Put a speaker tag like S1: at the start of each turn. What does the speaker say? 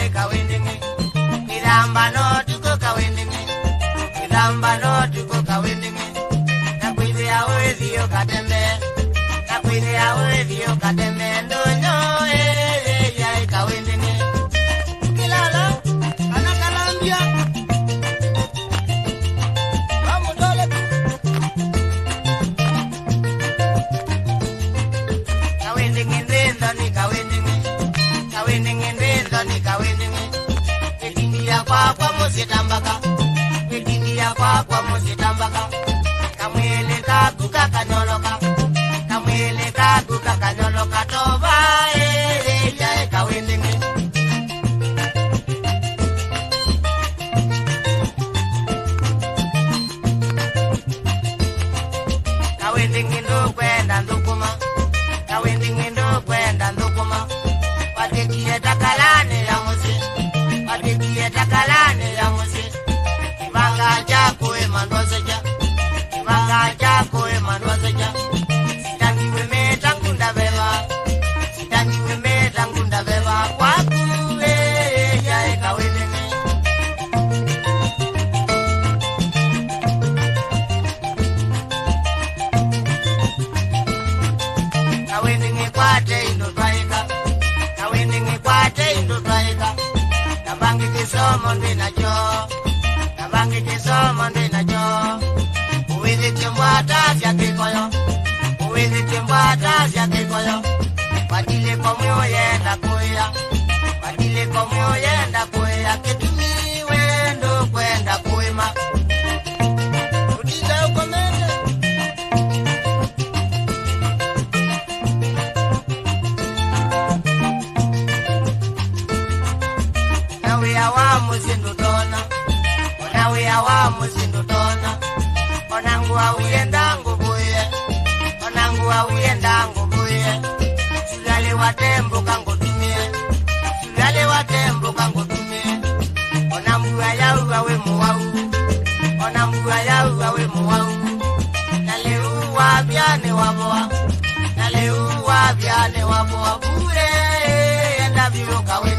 S1: ya kawindingi Kiramba no tuko kawindingi Kiramba no tuko kawindingi Nakwili ya wezi yo katembe Nakwili ya wezi yo katembe Ndonyo ya kawindingi Kilala anakalambia Wamudole Kawindingi ndindo ni kawindingi Kawindingi ndindo ni kawindingi Ekindia kwa musitambaka Ekindia kwa musitambaka Kamwele kakuka kanyoloka Kamwele kakuka kanyoloka Tova ya kawindingi Kawindingi ndo kwenda ndukuma Kawindingi ndo kwenda ndukuma Watekie takalane ya musi Watekie takalane ya musi Kibanga chako emanwazeja Kibanga chako emanwazeja Sitangiwe metangunda beba Sitangiwe metangunda beba Kwakuwe ya kawindingi Kawindingi kwate indo twaika Kawindingi kwate indo twaika Nabangi kisomo ndinacho Nabangi kisomo ndinacho Uwizi kimbwata sya kikoyo Uwizi kimbwata sya kikoyo Wadile komyo yenda kuya Wadile komyo yenda kuya Kitumiwe ndo kwenda kuima Udile ukomende Nawe awamu sindutona Nawe awamu sindutona Onangu awuyenda ngubuye Onangu awuyenda ngubuye Sugale watembo kangotumie Sugale watembo kangotumie Onambu ayau awe muwau Onambu ayau awe muwau Naleu wabiane waboa Naleu wabiane waboa Bure enda biyo kawe